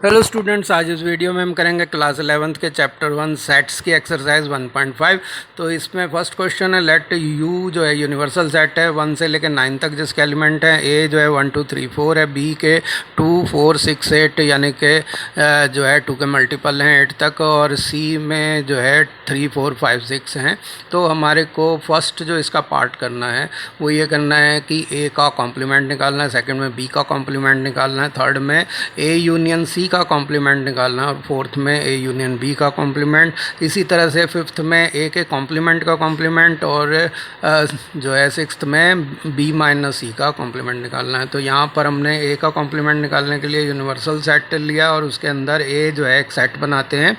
Hello students, आज इस video में हम करेंगे क्लास 11th के चैप्टर 1 सेट्स की एक्सरसाइज 1.5। तो इसमें फर्स्ट क्वेश्चन है, लेट यू जो है यूनिवर्सल सेट है 1 से लेकर 9 तक जिसके एलिमेंट हैं। ए जो है 1 2 3 4 है, बी के 2 4 6 8 यानी कि जो है 2 के मल्टीपल हैं 8 तक, और सी में जो है 3 4 5 6 हैं। तो हमारे को फर्स्ट जो इसका पार्ट करना है वो ये करना है कि ए का कॉम्प्लीमेंट निकालना है, सेकेंड में बी का कॉम्प्लीमेंट निकालना है, थर्ड में ए यूनियन सी का कॉम्प्लीमेंट निकालना है, और फोर्थ में ए यूनियन बी का कॉम्प्लीमेंट। इसी तरह से फिफ्थ में ए के कॉम्प्लीमेंट का कॉम्प्लीमेंट, और जो है सिक्स्थ में बी माइनस सी का कॉम्प्लीमेंट निकालना है। तो यहाँ पर हमने ए का कॉम्प्लीमेंट निकालने के लिए यूनिवर्सल सेट लिया और उसके अंदर ए जो है एक सेट बनाते हैं।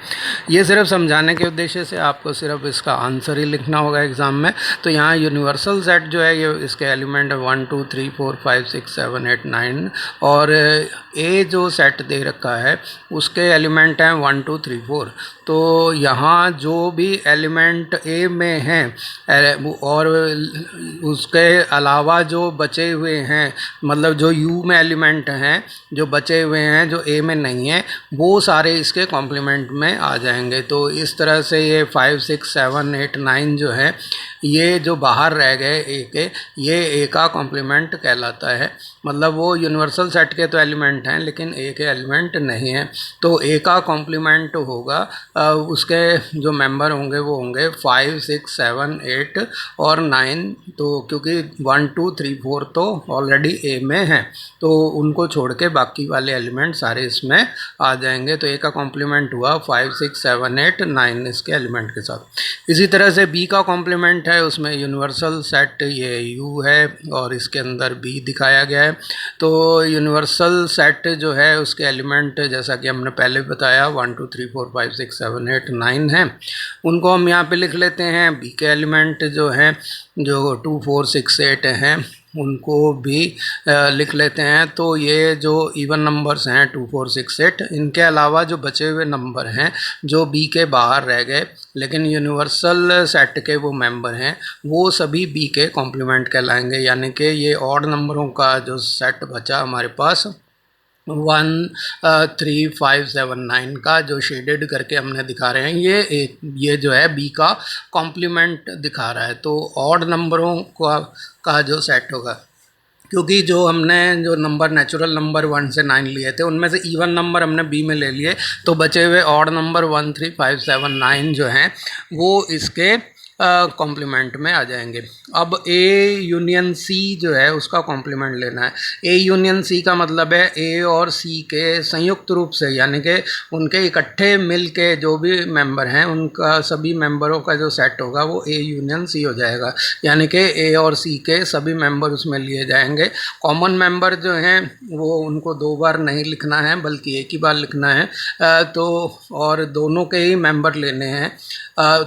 ये सिर्फ समझाने के उद्देश्य से आपको सिर्फ इसका आंसर ही लिखना होगा एग्ज़ाम में। तो यहाँ यूनिवर्सल सेट जो है ये इसके एलिमेंट 1 2 3 4 5 6 7 8 9, और ए जो सेट दे रखा है उसके एलिमेंट हैं 1 2 3 4। तो यहाँ जो भी एलिमेंट ए में हैं और उसके अलावा जो बचे हुए हैं, मतलब जो यू में एलिमेंट हैं जो बचे हुए हैं जो ए में नहीं है, वो सारे इसके कॉम्प्लीमेंट में आ जाएंगे। तो इस तरह से ये 5 6 7 8 9 जो है ये जो बाहर रह गए ए के, ये ए का कॉम्प्लीमेंट कहलाता है। मतलब वो यूनिवर्सल सेट के तो एलिमेंट हैं लेकिन ए के एलिमेंट नहीं हैं। तो ए का कॉम्प्लीमेंट होगा उसके जो मेंबर होंगे वो होंगे 5 6 7 8 और 9। तो क्योंकि 1 2 3 4 तो ऑलरेडी ए में हैं, तो उनको छोड़ के बाकी वाले एलिमेंट सारे इसमें आ जाएंगे। तो ए का कॉम्प्लीमेंट हुआ 5 6 7 8 9 इसके एलिमेंट के साथ। इसी तरह से बी का कॉम्प्लीमेंट है, उसमें यूनिवर्सल सेट ये यू है और इसके अंदर बी दिखाया गया है। तो यूनिवर्सल सेट जो है उसके एलिमेंट जैसा कि हमने पहले बताया 1 2 3 4 5 6 7 8 9 हैं, उनको हम यहाँ पे लिख लेते हैं। बी के एलिमेंट जो हैं जो 2 4 6 8 हैं उनको भी लिख लेते हैं। तो ये जो इवन नंबर्स हैं 2 4 6 8, इनके अलावा जो बचे हुए नंबर हैं जो बी के बाहर रह गए लेकिन यूनिवर्सल सेट के वो मेंबर हैं, वो सभी बी के कॉम्प्लीमेंट कहलाएंगे। यानी कि ये ऑड नंबरों का जो सेट बचा हमारे पास 1 3 5 7 9 का जो शेडेड करके हमने दिखा रहे हैं, ये जो है बी का कॉम्प्लीमेंट दिखा रहा है। तो ऑड नंबरों का जो सेट होगा, क्योंकि जो हमने जो नंबर नेचुरल नंबर 1 से 9 लिए थे उनमें से इवन नंबर हमने बी में ले लिए, तो बचे हुए ऑड नंबर 1 3 5 7 9 जो हैं वो इसके कॉम्प्लीमेंट में आ जाएंगे। अब ए यूनियन सी जो है उसका कॉम्प्लीमेंट लेना है। ए यूनियन सी का मतलब है ए और सी के संयुक्त रूप से, यानी कि उनके इकट्ठे मिल के जो भी मेंबर हैं उनका सभी मेंबरों का जो सेट होगा वो ए यूनियन सी हो जाएगा। यानी कि ए और सी के सभी मेंबर उसमें लिए जाएंगे। कॉमन मेंबर जो हैं वो उनको 2 बार नहीं लिखना है बल्कि एक ही बार लिखना है। तो और दोनों के ही मेंबर लेने हैं,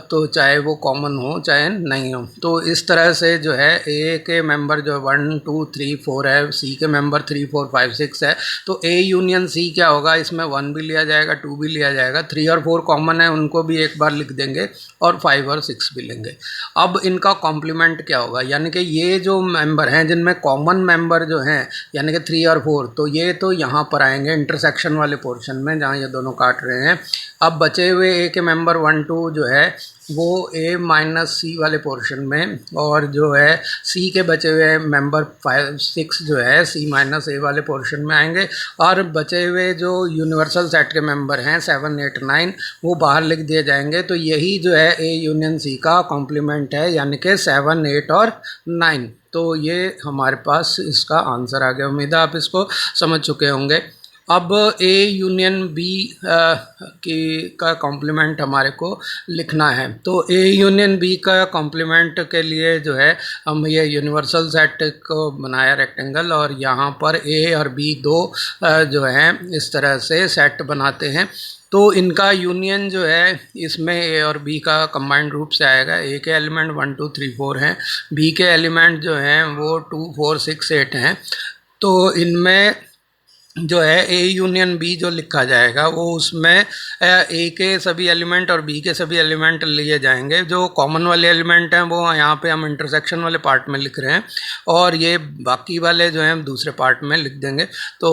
तो चाहे वो कॉमन हो चाहे नहीं हो। तो इस तरह से जो है ए के मेंबर जो 1 2 3 4 है, सी के मेंबर 3 4 5 6 है। तो ए यूनियन सी क्या होगा, इसमें 1 भी लिया जाएगा 2 भी लिया जाएगा, 3 और 4 कॉमन है उनको भी एक बार लिख देंगे, और 5 और 6 भी लेंगे। अब इनका कॉम्प्लीमेंट क्या होगा, यानी कि ये जो मेंबर हैं जिनमें कॉमन मेंबर जो हैं यानी कि 3 और 4, तो ये तो यहाँ पर आएंगे इंटरसेक्शन वाले पोर्शन में जहाँ ये दोनों काट रहे हैं। अब बचे हुए ए के मेंबर 1 2 जो है वो ए माइनस सी वाले पोर्शन में, और जो है सी के बचे हुए मेंबर 5 6 जो है सी माइनस ए वाले पोर्शन में आएंगे, और बचे हुए जो यूनिवर्सल सेट के मेंबर हैं 7 8 9 वो बाहर लिख दिए जाएंगे। तो यही जो है ए यूनियन सी का कॉम्प्लीमेंट है, यानी कि 7 8 और 9। तो ये हमारे पास इसका आंसर आ गया। उम्मीद है आप इसको समझ चुके होंगे। अब ए यूनियन बी का कॉम्प्लीमेंट हमारे को लिखना है। तो ए यूनियन बी का कॉम्प्लीमेंट के लिए जो है हम ये यूनिवर्सल सेट को बनाया रेक्टेंगल, और यहाँ पर ए और बी दो जो हैं इस तरह से सेट बनाते हैं। तो इनका यूनियन जो है इसमें ए और बी का कंबाइंड रूप से आएगा। ए के एलिमेंट 1 2 3 4 हैं, बी के एलिमेंट जो हैं वो 2 4 6 8 हैं। तो इनमें जो है ए यूनियन बी जो लिखा जाएगा वो उसमें ए के सभी एलिमेंट और बी के सभी एलिमेंट लिए जाएंगे। जो कॉमन वाले एलिमेंट हैं वो यहाँ पे हम इंटरसेक्शन वाले पार्ट में लिख रहे हैं और ये बाकी वाले जो हैं दूसरे पार्ट में लिख देंगे। तो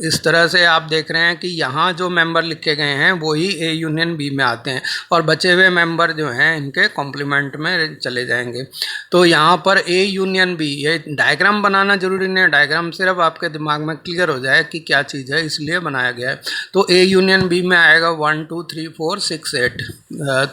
इस तरह से आप देख रहे हैं कि यहाँ जो मेंबर लिखे गए हैं वही ए यूनियन बी में आते हैं और बचे हुए मेंबर जो हैं इनके कॉम्प्लीमेंट में चले जाएंगे। तो यहाँ पर ए यूनियन बी, ये डायग्राम बनाना जरूरी नहीं है, डायग्राम सिर्फ आपके दिमाग में क्लियर हो जाए कि क्या चीज़ है इसलिए बनाया गया है। तो ए यूनियन बी में आएगा 1 2 3 4 6 8।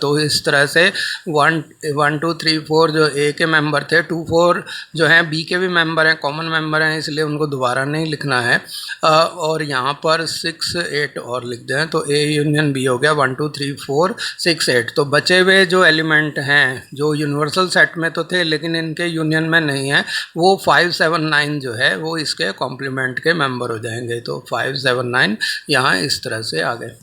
तो इस तरह से 1 2 3 4 जो ए के मेंबर थे, 2 4 जो हैं बी के भी मेंबर हैं, कॉमन मेंबर हैं, इसलिए उनको दोबारा नहीं लिखना है। और यहाँ पर 6 8 और लिख दें तो ए यूनियन बी हो गया 1 2 3 4 6 8। तो बचे हुए जो एलिमेंट हैं जो यूनिवर्सल सेट में तो थे लेकिन इनके यूनियन में नहीं है, वो 5 7 9 जो है वो इसके कॉम्प्लीमेंट के मेंबर हो जाएंगे। तो 5 7 9 यहाँ इस तरह से आ गए।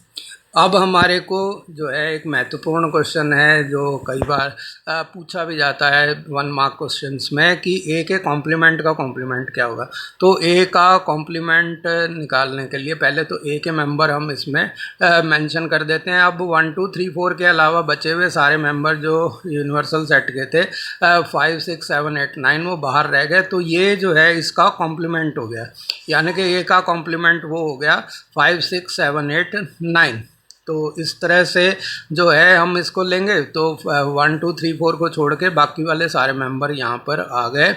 अब हमारे को जो है एक महत्वपूर्ण क्वेश्चन है जो कई बार पूछा भी जाता है 1 मार्क क्वेश्चंस में कि ए के कॉम्प्लीमेंट का कॉम्प्लीमेंट क्या होगा। तो ए का कॉम्प्लीमेंट निकालने के लिए पहले तो ए के मेंबर हम इसमें मेंशन कर देते हैं। अब 1 2 3 4 के अलावा बचे हुए सारे मेंबर जो यूनिवर्सल सेट के थे 5 6 7 8 9 वो बाहर रह गए। तो ये जो है इसका कॉम्प्लीमेंट हो गया, यानी कि ए का कॉम्प्लीमेंट वो हो गया 5 6 7 8 9। तो इस तरह से जो है हम इसको लेंगे तो 1 2 3 4 को छोड़ के बाकी वाले सारे मेंबर यहाँ पर आ गए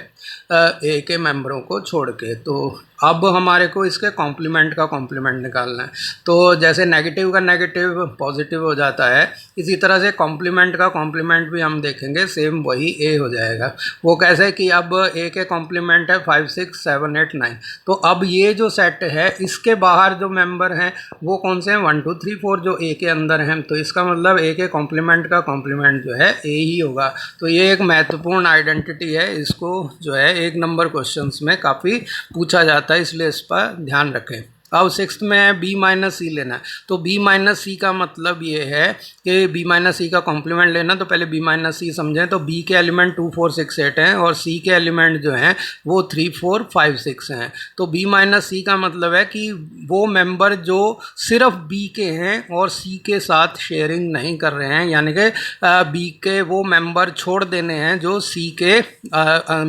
ए के मेंबरों को छोड़ के। तो अब हमारे को इसके कॉम्प्लीमेंट का कॉम्प्लीमेंट निकालना है। तो जैसे नेगेटिव का नेगेटिव पॉजिटिव हो जाता है, इसी तरह से कॉम्प्लीमेंट का कॉम्प्लीमेंट भी हम देखेंगे सेम वही ए हो जाएगा। वो कैसे कि अब ए के कॉम्प्लीमेंट है 5 6 7 8 9। तो अब ये जो सेट है इसके बाहर जो मेंबर हैं वो कौन से हैं, 1 2 3 4 जो ए के अंदर हैं। तो इसका मतलब ए के कॉम्प्लीमेंट का कॉम्प्लीमेंट जो है ए ही होगा। तो ये एक महत्वपूर्ण आइडेंटिटी है, इसको जो है 1 नंबर क्वेश्चंस में काफ़ी पूछा जाता है, इसलिए इस पर ध्यान रखें। अब 6th में है बी माइनस सी लेना है। तो बी माइनस सी का मतलब ये है कि बी माइनस सी का कॉम्प्लीमेंट लेना। तो पहले बी माइनस सी समझें। तो बी के एलिमेंट 2 4 6 8 हैं और सी के एलिमेंट जो हैं वो 3 4 5 6 हैं। तो बी माइनस सी का मतलब है कि वो मेंबर जो सिर्फ बी के हैं और सी के साथ शेयरिंग नहीं कर रहे हैं, यानी कि बी के वो मेंबर छोड़ देने हैं जो सी के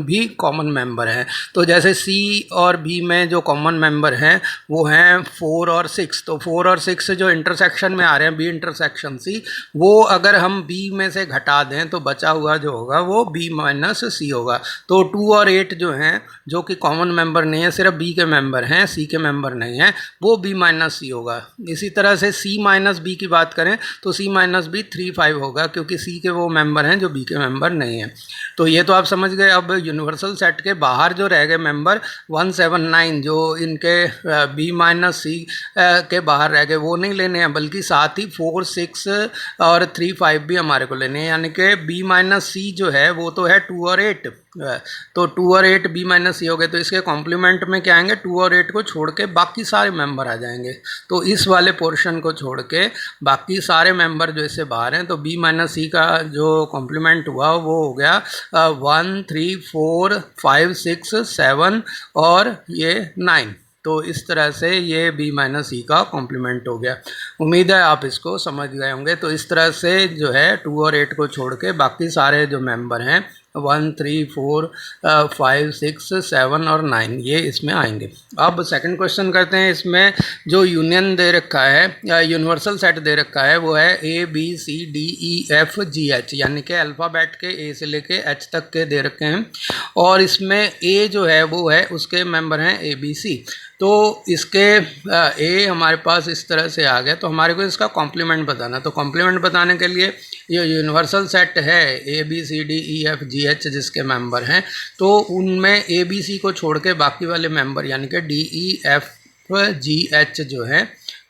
भी कॉमन मेंबर हैं। तो जैसे सी और बी में जो कॉमन मेंबर हैं वो हैं 4 और 6। तो 4 और 6 जो इंटरसेक्शन में आ रहे हैं बी इंटरसेक्शन सी, वो अगर हम बी में से घटा दें तो बचा हुआ जो होगा वो बी माइनस सी होगा। तो 2 और 8 जो हैं जो कि कॉमन मेंबर नहीं है, सिर्फ बी के मेंबर हैं, सी के मेंबर नहीं हैं, वो बी माइनस सी होगा। इसी तरह से सी माइनस बी की बात करें तो सी माइनस बी 3 5 होगा, क्योंकि सी के वो मेंबर हैं जो बी के मेंबर नहीं हैं। तो ये तो आप समझ गए। अब यूनिवर्सल सेट के बाहर जो रह गए मेंबर 1 7 9 जो इनके बी माइनस सी के बाहर रह गए, वो नहीं लेने हैं, बल्कि साथ ही 4 6 और 3 5 भी हमारे को लेने हैं। यानी कि बी माइनस सी जो है वो तो है 2 और 8। तो 2 और 8 बी माइनस सी हो गए। तो इसके कॉम्प्लीमेंट में क्या आएंगे, 2 और 8 को छोड़ के बाकी सारे मेंबर आ जाएंगे। तो इस वाले पोर्शन को छोड़ के बाकी सारे मेंबर जो इससे बाहर हैं, तो बी माइनस सी का जो कॉम्प्लीमेंट हुआ वो हो गया 1 3 4 5 6 7 और ये 9। तो इस तरह से ये बी माइनस सी का कॉम्प्लीमेंट हो गया। उम्मीद है आप इसको समझ गए होंगे। तो इस तरह से जो है 2 और 8 को छोड़ के बाकी सारे जो मेंबर हैं 1 3 4 5 6 7 और 9 ये इसमें आएंगे। अब सेकंड क्वेश्चन करते हैं। इसमें जो यूनियन दे रखा है, यूनिवर्सल सेट दे रखा है, वो है A B C D E F G H, यानी कि अल्फ़ाबेट के ए से लेके एच तक के दे रखे हैं। और इसमें ए जो है वो है उसके मेंबर हैं ए बी सी। तो इसके ए हमारे पास इस तरह से आ गया। तो हमारे को इसका कॉम्प्लीमेंट बताना। तो कॉम्प्लीमेंट बताने के लिए ये यूनिवर्सल सेट है A B C D E F G H जिसके मेंबर हैं, तो उनमें ए बी सी को छोड़ के बाकी वाले मेंबर यानी कि D E F G H जो हैं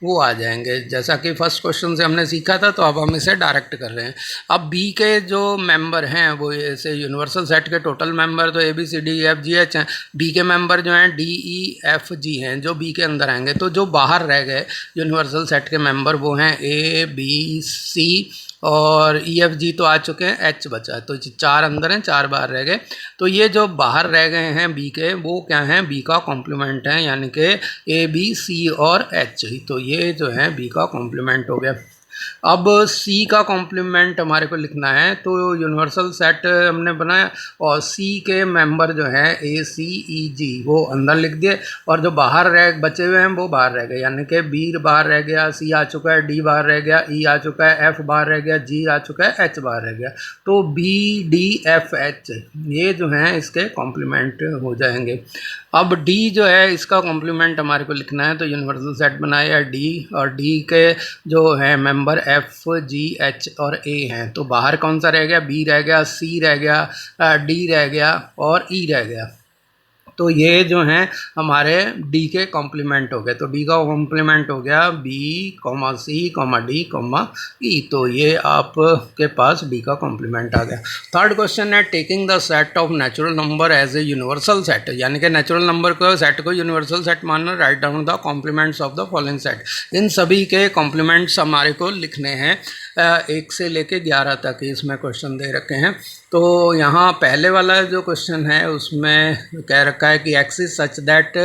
वो आ जाएंगे, जैसा कि फर्स्ट क्वेश्चन से हमने सीखा था। तो अब हम इसे डायरेक्ट कर रहे हैं। अब बी के जो मेंबर हैं वो ऐसे यूनिवर्सल सेट के टोटल मेंबर तो ABCDEFGH हैं। बी के मेंबर जो हैं DEFG हैं, जो बी के अंदर आएंगे। तो जो बाहर रह गए यूनिवर्सल सेट के मेंबर वो हैं ABC और EFG तो आ चुके हैं, H बचा है। तो 4 अंदर हैं, 4 बाहर रह गए। तो ये जो बाहर रह गए हैं बी के, वो क्या हैं, बी का कॉम्प्लीमेंट हैं, यानी कि ABC और H। तो ये जो है बी का कॉम्प्लीमेंट हो गया। अब सी का कॉम्प्लीमेंट हमारे को लिखना है। तो यूनिवर्सल सेट हमने बनाया और सी के मेंबर जो हैं ACEG वो अंदर लिख दिए, और जो बाहर रह बचे हुए हैं वो बाहर रह गए, यानी कि बी बाहर रह गया, सी आ चुका है, डी बाहर रह गया, ई आ चुका है, एफ बाहर रह गया, जी आ चुका है, एच बाहर रह गया। तो BDFH ये जो हैं इसके कॉम्प्लीमेंट हो जाएंगे। अब डी जो है इसका कॉम्प्लीमेंट हमारे को लिखना है। तो यूनिवर्सल सेट बनाया डी, और डी के जो है मेंबर FGH और A हैं। तो बाहर कौन सा रह गया, बी रह गया, सी रह गया, डी रह गया और ई रह गया। तो ये जो हैं हमारे डी के कॉम्प्लीमेंट हो गए। तो डी का कॉम्प्लीमेंट हो गया B, C, D, E। तो ये आपके पास डी का कॉम्प्लीमेंट आ गया। थर्ड क्वेश्चन है taking the set of natural number as a universal set, यानी कि नेचुरल नंबर को सेट को यूनिवर्सल सेट मानना। Write down the complements of the following set. इन सभी के कॉम्प्लीमेंट्स हमारे को लिखने हैं 1 से लेके 11 तक इसमें क्वेश्चन दे रखे हैं। तो यहाँ पहले वाला जो क्वेश्चन है उसमें कह रखा है कि x is such that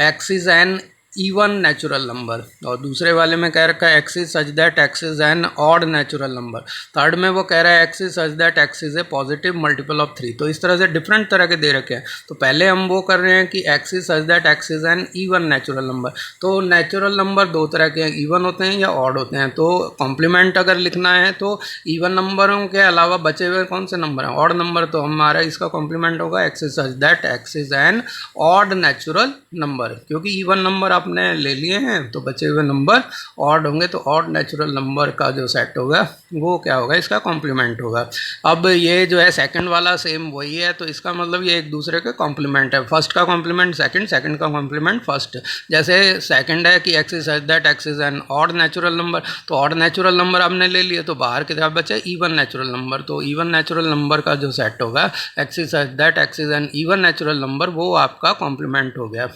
x is an even natural number, और दूसरे वाले में कह रखा है x is such that x is an odd natural number. Third में वो कह रहा है x is such that x is A positive multiple of 3। तो इस तरह से डिफरेंट तरह के दे रखे हैं। तो पहले हम वो कर रहे हैं कि x is such that x is an even natural number. तो नेचुरल नंबर 2 तरह के हैं, इवन होते हैं या ऑड होते हैं। तो कॉम्प्लीमेंट अगर लिखना है तो इवन नंबरों के अलावा बचे हुए कौन से नंबर हैं, ऑड नंबर। तो हमारा इसका कॉम्प्लीमेंट होगा x is such that x is an odd natural number, क्योंकि इवन नंबर आपने ले लिए हैं तो बचे हुए नंबर ऑड होंगे। तो ऑड नेचुरल नंबर का जो सेट होगा वो क्या होगा, इसका कॉम्प्लीमेंट होगा। अब ये जो है सेकंड वाला सेम वही है। तो इसका मतलब ये एक दूसरे के कॉम्प्लीमेंट है। फर्स्ट का कॉम्प्लीमेंट सेकंड, सेकंड का कॉम्प्लीमेंट फर्स्ट। जैसे सेकंड है कि x is such that x is an odd natural number. तो ऑड नेचुरल नंबर आपने ले लिए, तो बाहर की तरफ बचे इवन नेचुरल नंबर। तो इवन नेचुरल नंबर का जो सेट होगा x is such that x is an even natural number, वो आपका कॉम्प्लीमेंट हो गया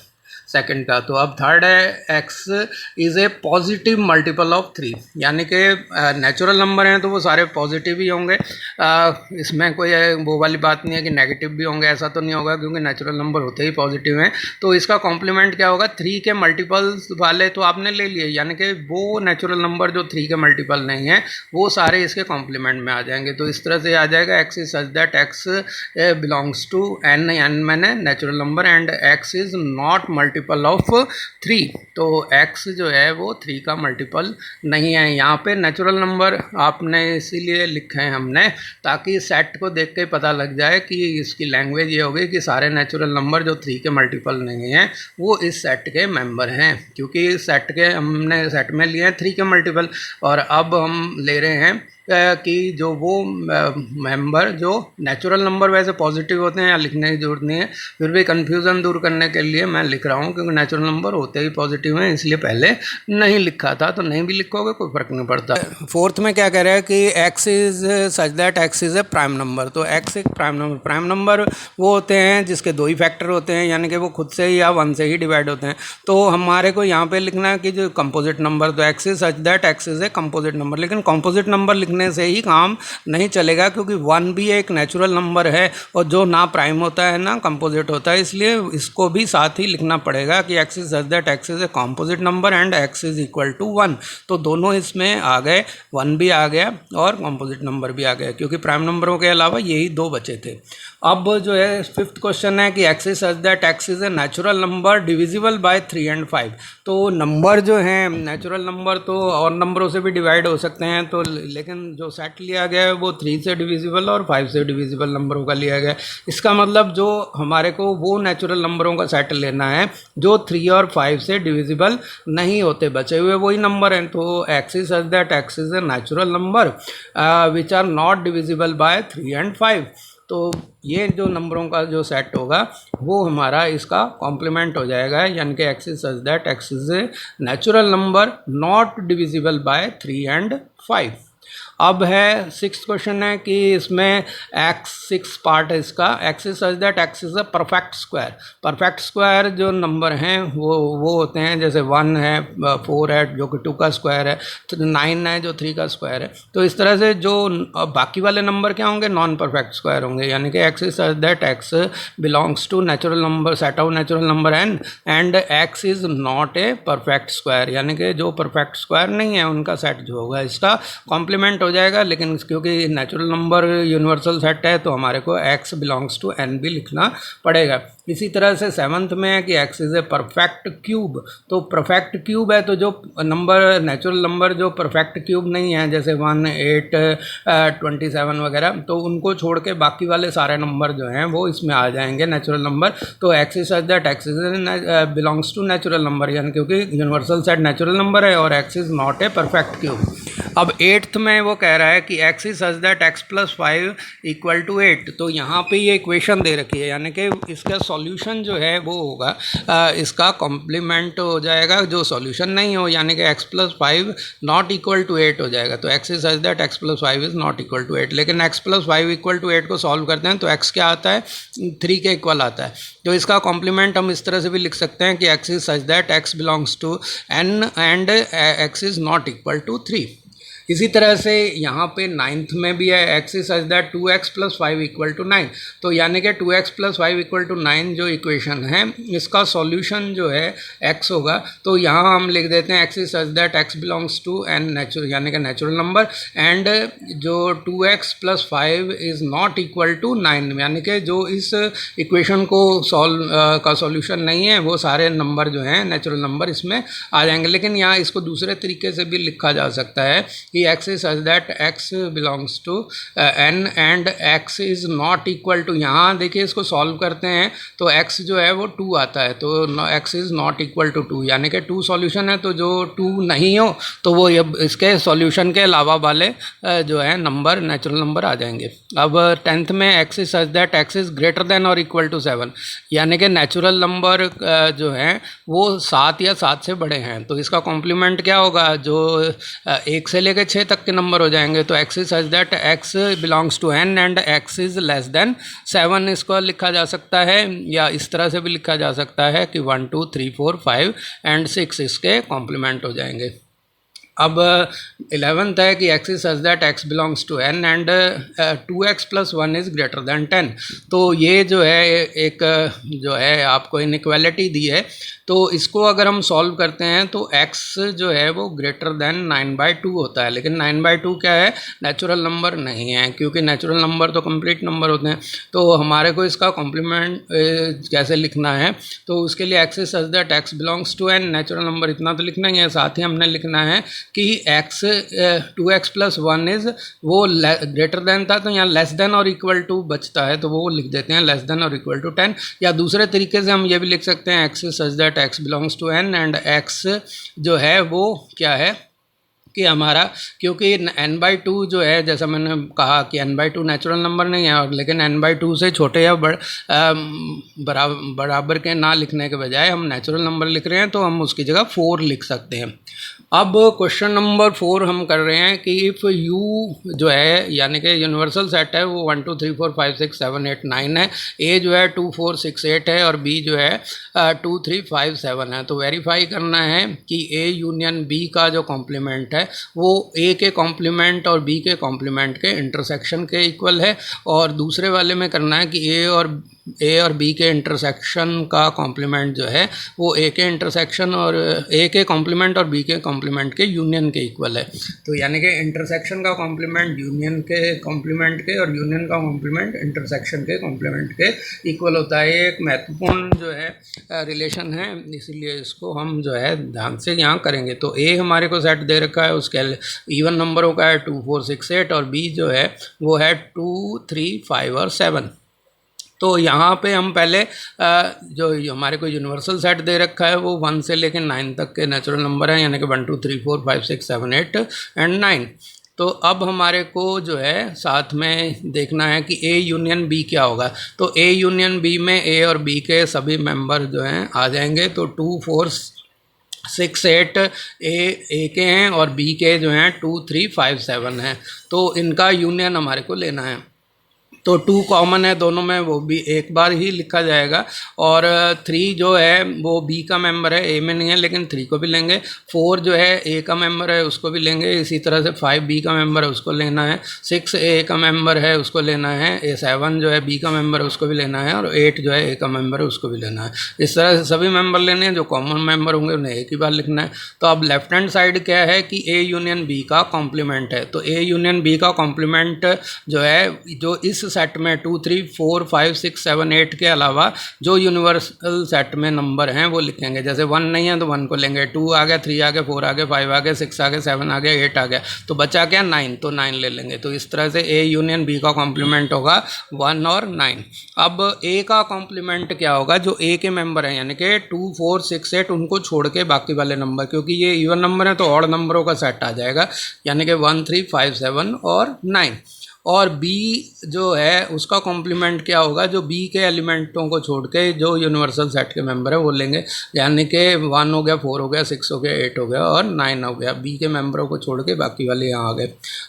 सेकंड का। तो अब थर्ड है x is a positive multiple of 3, यानी कि नेचुरल नंबर हैं तो वो सारे पॉजिटिव ही होंगे। इसमें कोई वो वाली बात नहीं है कि नेगेटिव भी होंगे, ऐसा तो नहीं होगा, क्योंकि नेचुरल नंबर होते ही पॉजिटिव हैं। तो इसका कॉम्प्लीमेंट क्या होगा, 3 के मल्टीपल्स वाले तो आपने ले लिए, यानी कि वो नेचुरल नंबर जो 3 के मल्टीपल नहीं है वो सारे इसके कॉम्प्लीमेंट में आ जाएंगे। तो इस तरह से आ जाएगा x is such that x belongs to n, मैंने natural number, and x is not multiple of 3। तो x जो है वो 3 का मल्टीपल नहीं है। यहाँ पे नेचुरल नंबर आपने इसीलिए लिखे हैं हमने, ताकि सेट को देख के पता लग जाए कि इसकी लैंग्वेज ये होगी कि सारे नेचुरल नंबर जो 3 के मल्टीपल नहीं हैं वो इस सेट के मेंबर हैं, क्योंकि सेट के हमने सेट में लिए हैं 3 के मल्टीपल। और अब हम ले रहे हैं कि जो वो मेंबर जो नेचुरल नंबर वैसे पॉजिटिव होते हैं, या लिखने की जरूरत नहीं है, फिर भी कन्फ्यूज़न दूर करने के लिए मैं लिख रहा हूँ, क्योंकि नेचुरल नंबर होते ही पॉजिटिव हैं, इसलिए पहले नहीं लिखा था। तो नहीं भी लिखोगे कोई फ़र्क नहीं पड़ता। फोर्थ में क्या कह रहा है कि x is such that x is a prime number. तो x एक प्राइम नंबर वो होते हैं जिसके 2 ही फैक्टर होते हैं, यानी कि वो खुद से ही या 1 से ही डिवाइड होते हैं। तो हमारे को यहाँ पे लिखना है कि जो कंपोजिट नंबर, तो x is such that x is a composite number. लेकिन कंपोजिट नंबर लिखने से ही काम नहीं चलेगा, क्योंकि 1 भी एक नेचुरल नंबर है और जो ना प्राइम होता है ना कंपोजिट होता है, इसलिए इसको भी साथ ही लिखना पड़ेगा कि x is such that x is a composite number and x is equal to 1। तो दोनों इसमें आ गए, 1 भी आ गया और कंपोजिट नंबर भी आ गया, क्योंकि प्राइम नंबरों के अलावा यही 2 बचे थे। अब जो है फिफ्थ क्वेश्चन है कि x is such that x is a natural number divisible by 3 and 5। तो नंबर जो हैं नेचुरल नंबर तो और नंबरों से भी डिवाइड हो सकते हैं, तो लेकिन जो सेट लिया गया है वो 3 से डिविजिबल और 5 से डिविजिबल नंबरों का लिया गया है। इसका मतलब जो हमारे को वो नेचुरल नंबरों का सेट लेना है जो 3 और 5 से डिविजिबल नहीं होते, बचे हुए वही नंबर हैं। तो x is such that x is a natural number which are not divisible by 3 and 5। तो ये जो नंबरों का जो सेट होगा वो हमारा इसका कॉम्प्लीमेंट हो जाएगा, यानी कि X is such that x is a natural number not divisible by 3 and 5। अब है सिक्स क्वेश्चन है कि इसमें एक्स सिक्स पार्ट है इसका, x is such that x is a perfect square. Perfect square जो नंबर हैं वो होते हैं, जैसे 1 है, 4 है जो कि 2 का स्क्वायर है, तो 9 है जो 3 का स्क्वायर है। तो इस तरह से जो बाकी वाले नंबर क्या होंगे, नॉन परफेक्ट स्क्वायर होंगे, यानी कि X is such that X belongs to natural number set of natural number N and X is not a perfect square, यानी कि जो परफेक्ट स्क्वायर नहीं है उनका सेट जो होगा इसका कॉम्प्लीमेंट हो जाएगा। लेकिन क्योंकि नेचुरल नंबर यूनिवर्सल सेट है तो हमारे को x बिलोंग्स टू n भी लिखना पड़ेगा। इसी तरह से सेवन्थ में है कि x is a perfect cube. तो परफेक्ट क्यूब है तो जो नंबर नेचुरल नंबर जो परफेक्ट क्यूब नहीं है, जैसे 1, 8, 27 वगैरह, तो उनको छोड़ के बाकी वाले सारे नंबर जो हैं वो इसमें आ जाएंगे नेचुरल नंबर। तो x is such that x is belongs to natural number, यानी क्योंकि यूनिवर्सल सेट नेचुरल नंबर है और x is not a perfect cube. अब 8th में वो कह रहा है कि x is such that x + 5 = 8। तो यहाँ पे ये इक्वेशन दे रखी है, यानी कि इसका सॉल्यूशन जो है वो होगा इसका कॉम्प्लीमेंट हो जाएगा जो सॉल्यूशन नहीं हो, यानी कि x + 5 = 8 हो जाएगा। तो x is such that x + 5 = 8। लेकिन x + 5 = 8 को सॉल्व करते हैं तो x क्या आता है, 3 के इक्वल आता है। तो इसका कॉम्प्लीमेंट हम इस तरह से भी लिख सकते हैं कि x is such that x belongs to n and x is not equal to 3। इसी तरह से यहाँ पे 9th में भी है x is such that 2x + 5 = 9। तो यानी कि 2x + 5 = 9 जो इक्वेशन है इसका सॉल्यूशन जो है x होगा। तो यहाँ हम लिख देते हैं x is such that x belongs to n natural, यानी कि नेचुरल नंबर, एंड जो 2x + 5 is not equal to 9, यानी कि जो इस इक्वेशन को का सॉल्यूशन नहीं है वो सारे नंबर जो हैं नेचुरल नंबर इसमें आ जाएंगे। लेकिन यहाँ इसको दूसरे तरीके से भी लिखा जा सकता है कि x is such that x belongs to n and x is not equal to, यहाँ देखिए इसको सॉल्व करते हैं तो x जो है वो 2 आता है, तो x is not equal to 2, यानी कि 2 सॉल्यूशन है, तो जो 2 नहीं हो तो वो इसके सॉल्यूशन के अलावा वाले जो है नंबर नेचुरल नंबर आ जाएंगे। अब 10th में x is such that x is greater then और इक्वल टू 7, यानी कि नेचुरल नंबर जो हैं वो 7 या 7 से बड़े हैं। तो इसका कॉम्प्लीमेंट क्या होगा, जो 1 से लेकर 6 तक के नंबर हो जाएंगे। तो x is such that x belongs to n and x is less than 7 इसको लिखा जा सकता है, या इस तरह से भी लिखा जा सकता है कि 1, 2, 3, 4, 5 एंड 6 इसके कॉम्प्लीमेंट हो जाएंगे। अब 11th है कि x is such that x belongs to n and 2x + 1 is greater than 10। तो ये जो है एक जो है आपको इनइक्वालिटी दी है, तो इसको अगर हम सॉल्व करते हैं तो x जो है वो ग्रेटर देन 9/2 होता है। लेकिन 9/2 क्या है, नेचुरल नंबर नहीं है, क्योंकि नेचुरल नंबर तो कंप्लीट नंबर होते हैं। तो हमारे को इसका कॉम्प्लीमेंट कैसे लिखना है, तो उसके लिए x is such that x belongs to n, natural number इतना तो लिखना ही है, साथ ही हमने लिखना है कि x 2x + 1 इज़ वो ग्रेटर देन था, तो यहाँ लेस देन और इक्वल टू बचता है, तो वो लिख देते हैं लेस देन और इक्वल टू 10। या दूसरे तरीके से हम ये भी लिख सकते हैं x is such that x belongs to n and x जो है वो क्या है कि हमारा, क्योंकि n/2 जो है, जैसा मैंने कहा कि n/2 नेचुरल नंबर नहीं है, और लेकिन n/2 से छोटे या बराबर के ना लिखने के बजाय हम नेचुरल नंबर लिख रहे हैं तो हम उसकी जगह 4 लिख सकते हैं। अब क्वेश्चन नंबर 4 हम कर रहे हैं कि इफ़ u जो है, यानी कि यूनिवर्सल सेट है वो 1 2 3 4 5 6 7 8 9 है, a जो है 2 4 6 8 है और b जो है 2 3 5 7 है। तो वेरीफाई करना है कि a यूनियन b का जो कॉम्प्लीमेंट है वो a के कॉम्प्लीमेंट और b के कॉम्प्लीमेंट के इंटरसेक्शन के इक्वल है, और दूसरे वाले में करना है कि a और b के इंटरसेक्शन का कॉम्प्लीमेंट जो है वो a के इंटरसेक्शन और a के कॉम्प्लीमेंट और b के कॉम्प्लीमेंट के यूनियन के इक्वल है। तो यानी कि इंटरसेक्शन का कॉम्प्लीमेंट यूनियन के कॉम्प्लीमेंट के और यूनियन का कॉम्प्लीमेंट इंटरसेक्शन के कॉम्प्लीमेंट के इक्वल होता है। ये एक महत्वपूर्ण जो है रिलेशन है, इसीलिए इसको हम जो है ध्यान से यहाँ करेंगे। तो a हमारे को सेट दे रखा है, उसके इवन नंबरों का है 2 4 6 8 और b जो है वो है 2 3 5 और 7। तो यहाँ पे हम पहले जो हमारे को यूनिवर्सल सेट दे रखा है वो 1 से लेकर 9 तक के नेचुरल नंबर हैं, यानी कि 1 2 3 4 5 6 7 8 एंड 9। तो अब हमारे को जो है साथ में देखना है कि ए यूनियन बी क्या होगा। तो ए यूनियन बी में ए और बी के सभी मेंबर जो हैं आ जाएंगे। तो 2 4 6 8 ए के हैं और बी के जो हैं 2 3 5 7 हैं। तो इनका यूनियन हमारे को लेना है। तो 2 कॉमन है दोनों में, वो भी एक बार ही लिखा जाएगा। और 3 जो है वो बी का मेंबर है, ए में नहीं है लेकिन 3 को भी लेंगे। 4 जो है ए का मेंबर है, उसको भी लेंगे। इसी तरह से 5 बी का मेंबर है, उसको लेना है। 6 ए का मेंबर है, उसको लेना है। 7 जो है बी का मेंबर है, उसको भी लेना है। और 8 जो है ए का मेंबर है, उसको भी लेना है। इस तरह से सभी मेंबर लेने हैं। जो कॉमन मेंबर होंगे उन्हें एक ही बार लिखना है। तो अब लेफ्ट हैंड साइड क्या है कि ए यूनियन बी का कॉम्प्लीमेंट है। तो ए यूनियन बी का कॉम्प्लीमेंट जो है, जो इस सेट में 2 3 4 5 6 7 8 के अलावा जो यूनिवर्सल सेट में नंबर हैं वो लिखेंगे। जैसे 1 नहीं है तो 1 को लेंगे, 2 आ गया, 3 आ गया, 4 आ गया, 5 आ गया, 6 आ गया, 7 आ गया, 8 आ गया, तो बचा क्या 9, तो 9 ले लेंगे। तो इस तरह से ए यूनियन बी का कॉम्प्लीमेंट होगा 1 और 9। अब ए का कॉम्प्लीमेंट क्या होगा, जो ए के मेंबर हैं यानी कि 2 4 6 8 उनको छोड़ के बाकी वाले नंबर, क्योंकि ये इवन नंबर है तो ऑड नंबरों का सेट आ जाएगा, यानी कि 1 3 5 7 और 9। और बी जो है उसका कॉम्प्लीमेंट क्या होगा, जो बी के एलिमेंटों को छोड़ के जो यूनिवर्सल सेट के मेंबर है वो लेंगे, यानी कि 1 हो गया, 4 हो गया, 6 हो गया, 8 हो गया और 9 हो गया। बी के मेंबरों को छोड़ के बाकी वाले यहाँ आ गए।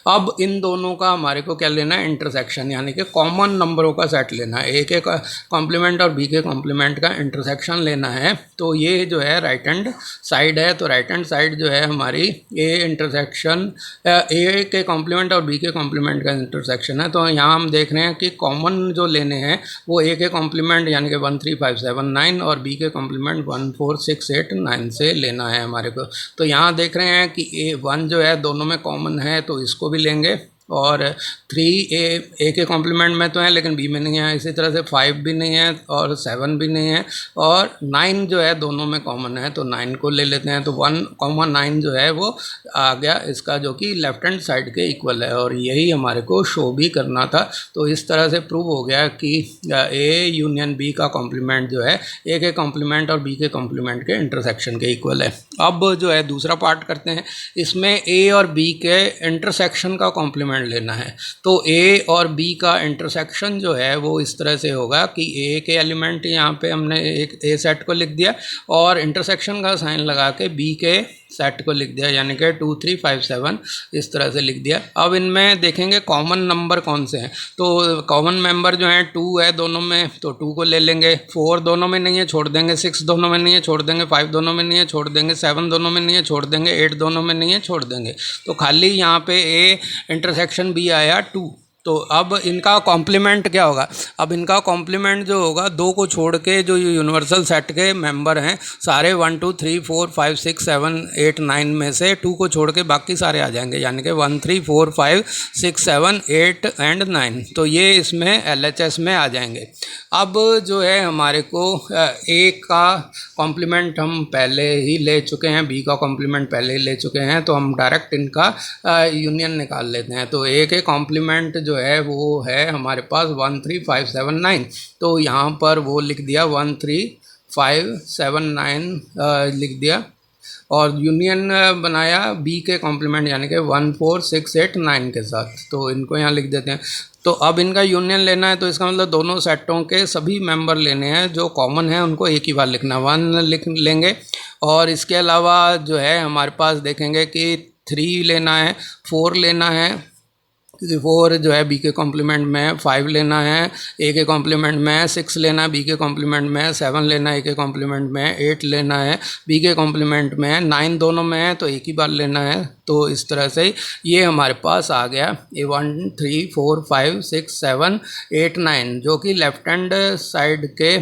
अब इन दोनों का हमारे को क्या लेना है, इंटरसेक्शन, यानी कि कॉमन नंबरों का सेट लेना है। ए के कॉम्प्लीमेंट और बी के कॉम्प्लीमेंट का इंटरसेक्शन लेना है। तो ये जो है राइट हैंड साइड है। तो राइट हैंड साइड जो है हमारी ए इंटरसेक्शन ए के कॉम्प्लीमेंट और बी के कॉम्प्लीमेंट का सेक्शन है। तो यहाँ हम देख रहे हैं कि कॉमन जो लेने हैं वो ए के कॉम्प्लीमेंट यानी कि 1 3 5 7 9 और बी के कॉम्प्लीमेंट 1 4 6 8 9 से लेना है हमारे को। तो यहाँ देख रहे हैं कि ए 1 जो है दोनों में कॉमन है तो इसको भी लेंगे। और 3 ए के कॉम्प्लीमेंट में तो है लेकिन बी में नहीं है। इसी तरह से 5 भी नहीं है और 7 भी नहीं है और 9 जो है दोनों में कॉमन है तो 9 को ले लेते हैं। तो 1,9 जो है वो आ गया इसका, जो कि लेफ्ट हैंड साइड के इक्वल है और यही हमारे को शो भी करना था। तो इस तरह से प्रूव हो गया कि ए यूनियन बी का कॉम्प्लीमेंट जो है ए के कॉम्प्लीमेंट और बी के कॉम्प्लीमेंट के इंटरसेक्शन के इक्वल है। अब जो है दूसरा पार्ट करते हैं। इसमें ए और बी के इंटरसेक्शन का कॉम्प्लीमेंट लेना है। तो ए और बी का इंटरसेक्शन जो है वो इस तरह से होगा कि ए के एलिमेंट यहाँ पे हमने एक ए सेट को लिख दिया और इंटरसेक्शन का साइन लगा के बी के सेट को लिख दिया, यानी कि 2 3 5 7 इस तरह से लिख दिया। अब इनमें देखेंगे कॉमन नंबर कौन से हैं। तो कॉमन मेंबर जो हैं 2 है दोनों में, तो 2 को ले लेंगे। 4 दोनों में नहीं है, छोड़ देंगे। 6 दोनों में नहीं है, छोड़ देंगे। 5 दोनों में नहीं है, छोड़ देंगे। 7 दोनों में नहीं है, छोड़ देंगे। 8 दोनों में नहीं है, छोड़ देंगे। तो खाली यहाँ पे ए इंटरसेक्शन बी आया 2। तो अब इनका कॉम्प्लीमेंट क्या होगा, अब इनका कॉम्प्लीमेंट जो होगा 2 को छोड़ के जो यूनिवर्सल सेट के मेंबर हैं सारे 1 2 3 4 5 6 7 8 9 में से 2 को छोड़ के बाकी सारे आ जाएंगे, यानी कि 1 3 4 5 6 7 8 एंड 9। तो ये इसमें LHS में आ जाएंगे। अब जो है हमारे को ए का कॉम्प्लीमेंट हम पहले ही ले चुके हैं, बी का कॉम्प्लीमेंट पहले ही ले चुके हैं, तो हम डायरेक्ट इनका यूनियन निकाल लेते हैं। तो ए के कॉम्प्लीमेंट जो है वो है हमारे पास 1 3 5 7 9। तो यहाँ पर वो लिख दिया 1 3 5 7 9 लिख दिया और यूनियन बनाया बी के कॉम्प्लीमेंट यानी कि 1 4 6 8 9 के साथ। तो इनको यहाँ लिख देते हैं। तो अब इनका यूनियन लेना है तो इसका मतलब दोनों सेटों के सभी मेंबर लेने हैं, जो कॉमन है उनको एक ही बार लिखना, 1 लिख लेंगे। और इसके अलावा जो है हमारे पास देखेंगे कि 3 लेना है, 4 लेना है, क्योंकि 4 जो है बी के कॉम्प्लीमेंट में, 5 लेना है ए के कॉम्प्लीमेंट में, 6 लेना है बी के कॉम्प्लीमेंट में, 7 लेना है ए के कॉम्प्लीमेंट में, 8 लेना है बी के कॉम्प्लीमेंट में, 9 दोनों में है तो एक ही बार लेना है। तो इस तरह से ये हमारे पास आ गया ए 1 3 4 5 6 7 8 9 जो कि लेफ्ट हैंड साइड के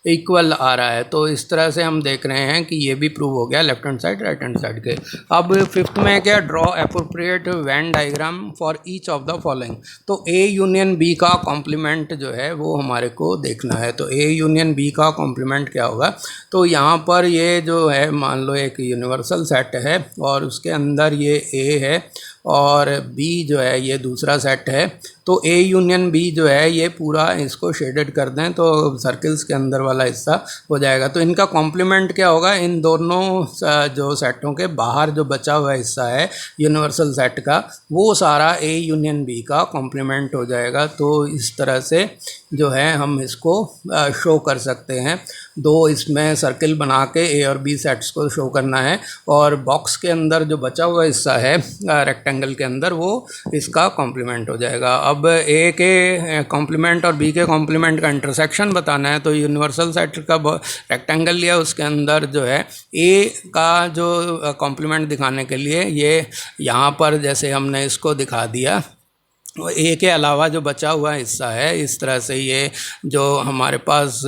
इक्वल आ रहा है। तो इस तरह से हम देख रहे हैं कि ये भी प्रूव हो गया left hand side right hand side के। अब 5th में क्या, draw appropriate Venn diagram for each of the following. तो ए यूनियन बी का कॉम्प्लीमेंट जो है वो हमारे को देखना है। तो ए यूनियन बी का कॉम्प्लीमेंट क्या होगा, तो यहाँ पर ये जो है मान लो एक यूनिवर्सल सेट है और उसके अंदर ये ए है और बी जो है ये दूसरा सेट है। तो ए यूनियन बी जो है ये पूरा इसको शेडेड कर दें तो सर्किल्स के अंदर वाला वाला हिस्सा हो जाएगा। तो इनका कॉम्प्लीमेंट क्या होगा, इन दोनों जो सेटों के बाहर जो बचा हुआ हिस्सा है यूनिवर्सल सेट का, वो सारा ए यूनियन बी का कॉम्प्लीमेंट हो जाएगा। तो इस तरह से जो है हम इसको शो कर सकते हैं। दो इसमें सर्किल बना के ए और बी सेट्स को शो करना है, और बॉक्स के अंदर जो बचा हुआ हिस्सा है रेक्टेंगल के अंदर, वो इसका कॉम्प्लीमेंट हो जाएगा। अब ए के कॉम्प्लीमेंट और बी के कॉम्प्लीमेंट का इंटरसेक्शन बताना है, तो यूनिवर्सल सेट का रेक्टेंगल लिया, उसके अंदर जो है ए का जो कॉम्प्लीमेंट दिखाने के लिए ये यहाँ पर जैसे हमने इसको दिखा दिया, ए के अलावा जो बचा हुआ हिस्सा है, इस तरह से ये जो हमारे पास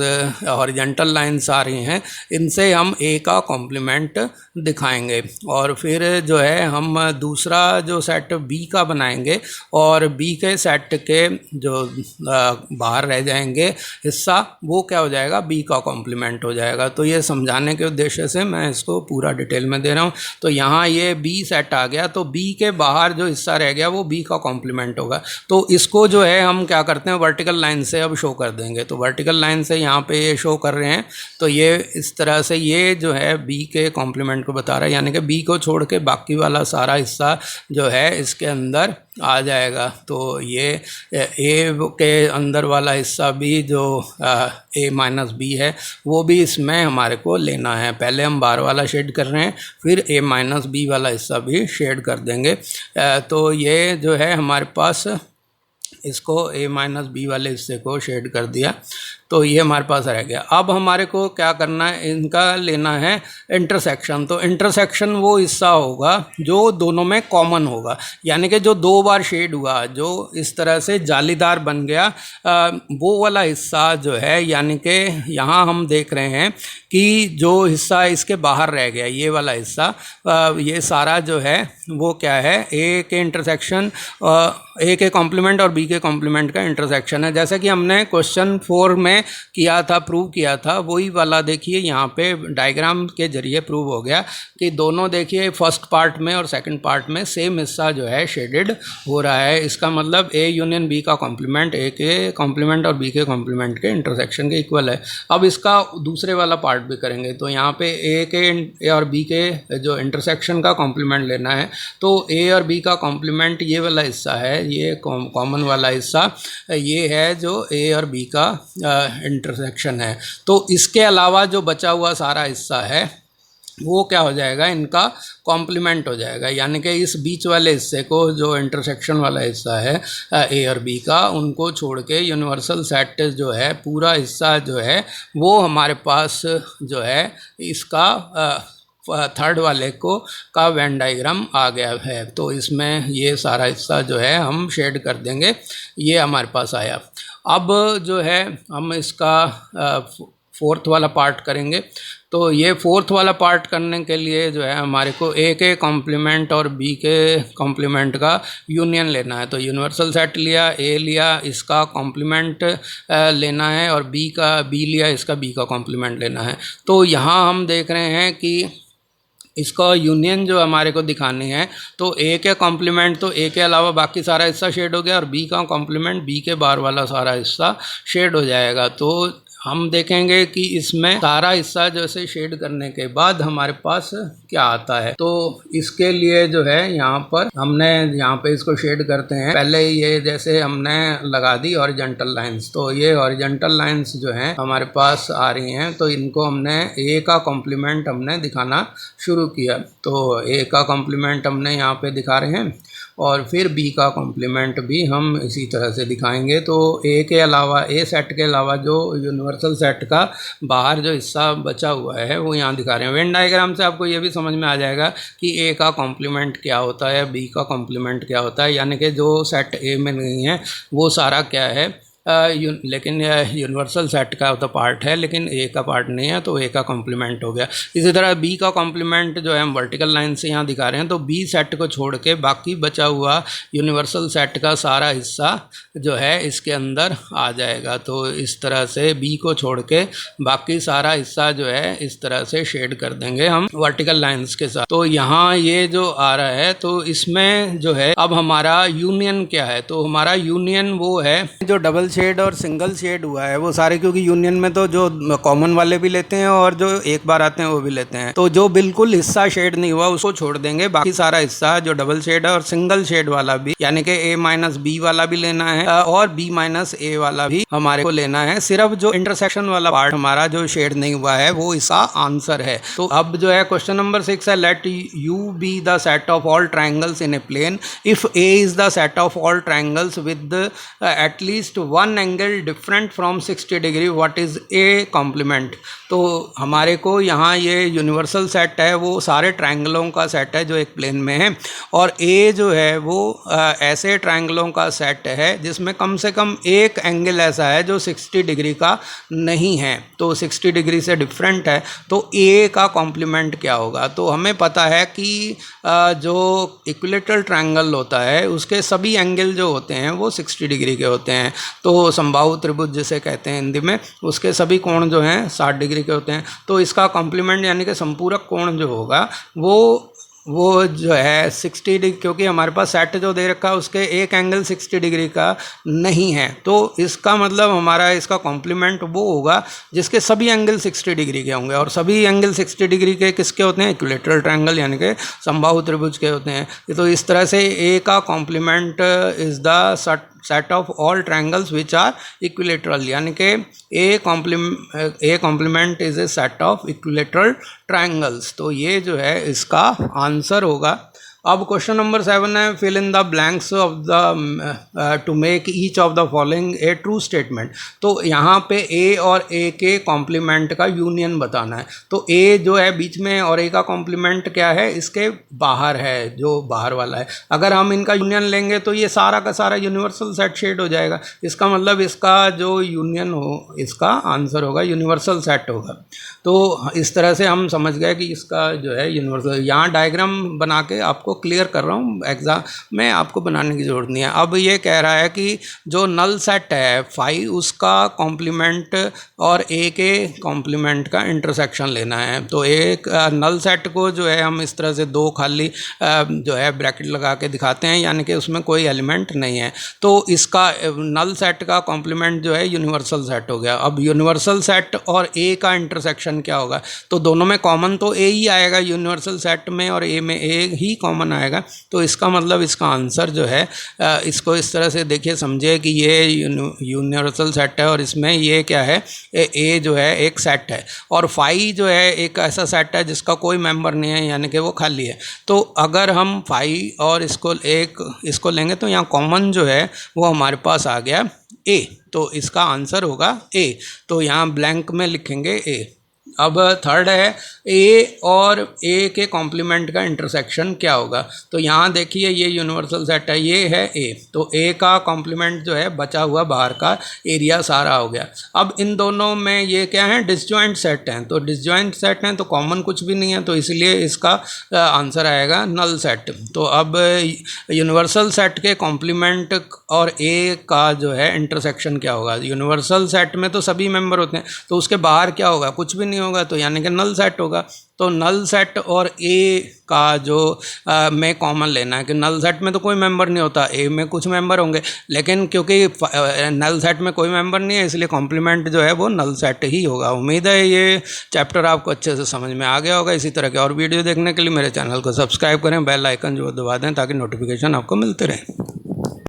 हॉरिजॉन्टल लाइंस आ रही हैं, इनसे हम ए का कॉम्प्लीमेंट दिखाएंगे। और फिर जो है हम दूसरा जो सेट बी का बनाएंगे, और बी के सेट के जो बाहर रह जाएंगे हिस्सा, वो क्या हो जाएगा, बी का कॉम्प्लीमेंट हो जाएगा। तो ये समझाने के उद्देश्य से मैं इसको पूरा डिटेल में दे रहा हूँ। तो यहाँ ये बी सेट आ गया, तो बी के बाहर जो हिस्सा रह गया वो बी का कॉम्प्लीमेंट होगा। तो इसको जो है हम क्या करते हैं, वर्टिकल लाइन से अब शो कर देंगे। तो वर्टिकल लाइन से यहाँ पे ये शो कर रहे हैं, तो ये इस तरह से ये जो है बी के कॉम्प्लीमेंट को बता रहा है, यानी कि बी को छोड़ के बाकी वाला सारा हिस्सा जो है इसके अंदर आ जाएगा। तो ये ए के अंदर वाला हिस्सा भी जो ए माइनस बी है, वो भी इसमें हमारे को लेना है। पहले हम बाहर वाला शेड कर रहे हैं, फिर ए माइनस बी वाला हिस्सा भी शेड कर देंगे। तो ये जो है हमारे पास, इसको ए माइनस बी वाले हिस्से को शेड कर दिया, तो ये हमारे पास रह गया। अब हमारे को क्या करना है, इनका लेना है इंटरसेक्शन। तो इंटरसेक्शन वो हिस्सा होगा जो दोनों में कॉमन होगा, यानी कि जो दो बार शेड हुआ, जो इस तरह से जालीदार बन गया, वो वाला हिस्सा जो है, यानी कि यहाँ हम देख रहे हैं कि जो हिस्सा इसके बाहर रह गया, ये वाला हिस्सा, ये सारा जो है वो क्या है, ए के इंटरसेक्शन, ए के कॉम्प्लीमेंट और बी के कॉम्प्लीमेंट का इंटरसेक्शन है। जैसे कि हमने क्वेश्चन 4 में किया था, प्रूव किया था, वही वाला देखिए यहाँ पे डायग्राम के जरिए प्रूव हो गया कि दोनों देखिए फर्स्ट पार्ट में और सेकंड पार्ट में सेम हिस्सा जो है शेडेड हो रहा है। इसका मतलब ए यूनियन बी का कॉम्प्लीमेंट ए के कॉम्प्लीमेंट और बी के कॉम्प्लीमेंट के इंटरसेक्शन के इक्वल है। अब इसका दूसरे वाला पार्ट भी करेंगे, तो यहाँ पे ए और बी के जो इंटरसेक्शन का कॉम्प्लीमेंट लेना है, तो ए और बी का कॉम्प्लीमेंट ये वाला हिस्सा है, ये कॉमन वाला हिस्सा ये है जो ए और बी का इंटरसेक्शन है। तो इसके अलावा जो बचा हुआ सारा हिस्सा है वो क्या हो जाएगा, इनका कॉम्प्लीमेंट हो जाएगा। यानी कि इस बीच वाले हिस्से को, जो इंटरसेक्शन वाला हिस्सा है ए और बी का, उनको छोड़ के यूनिवर्सल सेट जो है पूरा हिस्सा जो है वो हमारे पास जो है इसका थर्ड वाले को का वेन डायग्राम आ गया है। तो इसमें ये सारा हिस्सा जो है हम शेड कर देंगे, ये हमारे पास आया। अब जो है हम इसका फोर्थ वाला पार्ट करेंगे। तो ये फोर्थ वाला पार्ट करने के लिए जो है हमारे को ए के कॉम्प्लीमेंट और बी के कॉम्प्लीमेंट का यूनियन लेना है। तो यूनिवर्सल सेट लिया, ए लिया, इसका कॉम्प्लीमेंट लेना है, और बी लिया, इसका बी का कॉम्प्लीमेंट लेना है। तो यहाँ हम देख रहे हैं कि इसका यूनियन जो हमारे को दिखानी है, तो ए के कॉम्प्लीमेंट तो ए के अलावा बाकी सारा हिस्सा शेड हो गया, और बी का कॉम्प्लीमेंट बी के बाहर वाला सारा हिस्सा शेड हो जाएगा। तो हम देखेंगे कि इसमें सारा हिस्सा जैसे शेड करने के बाद हमारे पास क्या आता है। तो इसके लिए जो है यहाँ पर हमने यहाँ पे इसको शेड करते हैं। पहले ये जैसे हमने लगा दी हॉरिजॉन्टल लाइंस, तो ये हॉरिजॉन्टल लाइंस जो हैं हमारे पास आ रही हैं, तो इनको हमने ए का कॉम्प्लीमेंट हमने दिखाना शुरू किया। तो ए का कॉम्प्लीमेंट हमने यहाँ पे दिखा रहे हैं, और फिर बी का कॉम्प्लीमेंट भी हम इसी तरह से दिखाएंगे। तो ए के अलावा, ए सेट के अलावा जो यूनिवर्सल सेट का बाहर जो हिस्सा बचा हुआ है वो यहाँ दिखा रहे हैं। वेन डायग्राम से आपको ये भी समझ में आ जाएगा कि ए का कॉम्प्लीमेंट क्या होता है, बी का कॉम्प्लीमेंट क्या होता है, यानी कि जो सेट ए में नहीं है वो सारा क्या है, लेकिन यूनिवर्सल सेट का तो पार्ट है, लेकिन ए का पार्ट नहीं है, तो ए का कॉम्प्लीमेंट हो गया। इसी तरह बी का कॉम्प्लीमेंट जो है हम वर्टिकल लाइन से यहाँ दिखा रहे हैं, तो बी सेट को छोड़ के बाकी बचा हुआ यूनिवर्सल सेट का सारा हिस्सा जो है इसके अंदर आ जाएगा। तो इस तरह से बी को छोड़ के बाकी सारा हिस्सा जो है इस तरह से शेड कर देंगे हम वर्टिकल लाइन्स के साथ। तो यहाँ ये जो आ रहा है, तो इसमें जो है अब हमारा यूनियन क्या है, तो हमारा यूनियन वो है जो डबल शेड और सिंगल शेड हुआ है वो सारे, क्योंकि यूनियन में तो जो कॉमन वाले भी लेते हैं और जो एक बार आते हैं वो भी लेते हैं, तो जो बिल्कुल हिस्सा शेड नहीं हुआ उसको छोड़ देंगे, बाकी सारा हिस्सा जो डबल शेड है और सिंगल शेड वाला भी, यानी कि A-B वाला भी लेना है और B-A वाला भी हमारे को लेना है। सिर्फ जो इंटरसेक्शन वाला पार्ट हमारा जो शेड नहीं हुआ है वो इसका आंसर है। तो अब जो है क्वेश्चन नंबर 6 है, let U be the set of all triangles in a plane if A is the set of all triangles with at least one angle different from 60 degree, what is A complement. तो हमारे को यहाँ ये universal set है वो सारे ट्राइंगलों का set है जो एक प्लेन में है, और A जो है वो ऐसे ट्राइंगलों का सेट है जिसमें कम से कम एक एंगल ऐसा है जो 60 डिग्री का नहीं है, तो 60 डिग्री से डिफरेंट है, तो A का कॉम्प्लीमेंट क्या होगा। तो हमें पता है कि जो इक्विलेटरल ट्रायंगल होता है उसके सभी एंगल जो होते हैं वो 60 डिग्री के होते हैं, तो समबाहु त्रिभुज जिसे कहते हैं हिंदी में, उसके सभी कोण जो हैं 60 डिग्री के होते हैं। तो इसका कॉम्प्लीमेंट यानी कि संपूरक कोण जो होगा वो जो है 60 डिग्री, क्योंकि हमारे पास सेट जो दे रखा है उसके एक एंगल 60 डिग्री का नहीं है, तो इसका मतलब हमारा इसका कॉम्प्लीमेंट वो होगा जिसके सभी एंगल 60 डिग्री के होंगे, और सभी एंगल 60 डिग्री के किसके होते हैं, इक्विलेटरल ट्रायंगल यानी कि समबाहु त्रिभुज के होते हैं। तो इस तरह से ए का complement is the set of all triangles which are equilateral, यानी कि A complement is a set of equilateral triangles. तो ये जो है इसका आंसर होगा। अब क्वेश्चन नंबर 7 है, fill in the blanks of the to make each of the following a true statement. तो यहाँ पे ए और ए के कॉम्प्लीमेंट का यूनियन बताना है। तो ए जो है बीच में और ए का कॉम्प्लीमेंट क्या है, इसके बाहर है, जो बाहर वाला है। अगर हम इनका यूनियन लेंगे तो ये सारा का सारा यूनिवर्सल सेट शेड हो जाएगा, इसका मतलब इसका जो यूनियन हो इसका आंसर होगा यूनिवर्सल सेट होगा। तो इस तरह से हम समझ गए कि इसका जो है यूनिवर्सल, यहाँ डायग्राम बना के आपको क्लियर कर रहा हूँ, एग्जाम में आपको बनाने की ज़रूरत नहीं है। अब ये कह रहा है कि जो नल सेट है फाई उसका कॉम्प्लीमेंट और ए के कॉम्प्लीमेंट का इंटरसेक्शन लेना है। तो एक नल सेट को जो है हम इस तरह से दो खाली जो है ब्रैकेट लगा के दिखाते हैं, यानी कि उसमें कोई एलिमेंट नहीं है। तो इसका नल सेट का कॉम्प्लीमेंट जो है यूनिवर्सल सेट हो गया। अब यूनिवर्सल सेट और ए का इंटरसेक्शन क्या होगा, तो दोनों में कॉमन तो ए ही आएगा, यूनिवर्सल सेट में और ए में ए ही कॉमन आएगा। तो इसका मतलब इसका आंसर जो है, इसको इस तरह से देखिए, समझिए कि ये यूनिवर्सल सेट है और इसमें ये क्या है, ए जो है एक सेट है, और फाई जो है एक ऐसा सेट है जिसका कोई मेंबर नहीं है, यानी कि वो खाली है। तो अगर हम फाई और इसको लेंगे तो यहाँ कॉमन जो है वो हमारे पास आ गया ए, तो इसका आंसर होगा ए। तो यहाँ ब्लैंक में लिखेंगे ए। अब थर्ड है, ए और ए के कॉम्प्लीमेंट का इंटरसेक्शन क्या होगा। तो यहाँ देखिए ये यूनिवर्सल सेट है, ये है ए, तो ए का कॉम्प्लीमेंट जो है बचा हुआ बाहर का एरिया सारा हो गया। अब इन दोनों में ये क्या है, डिसजॉइंट सेट हैं, तो डिसजॉइंट सेट हैं तो कॉमन कुछ भी नहीं है, तो इसलिए इसका आंसर आएगा नल सेट। तो अब यूनिवर्सल सेट के कॉम्प्लीमेंट और ए का जो है इंटरसेक्शन क्या होगा। यूनिवर्सल सेट में तो सभी मेंबर होते हैं, तो उसके बाहर क्या होगा, कुछ भी नहीं होगा, तो यानी कि नल सेट होगा। तो नल सेट और ए का जो में कॉमन लेना है कि नल सेट में तो कोई मेंबर नहीं होता, ए में कुछ मेंबर होंगे, लेकिन क्योंकि नल सेट में कोई मेंबर नहीं है इसलिए कॉम्प्लीमेंट जो है वो नल सेट ही होगा। उम्मीद है ये चैप्टर आपको अच्छे से समझ में आ गया होगा। इसी तरह के और वीडियो देखने के लिए मेरे चैनल को सब्सक्राइब करें, बेल आइकन जो दबा दें ताकि नोटिफिकेशन आपको मिलते रहे।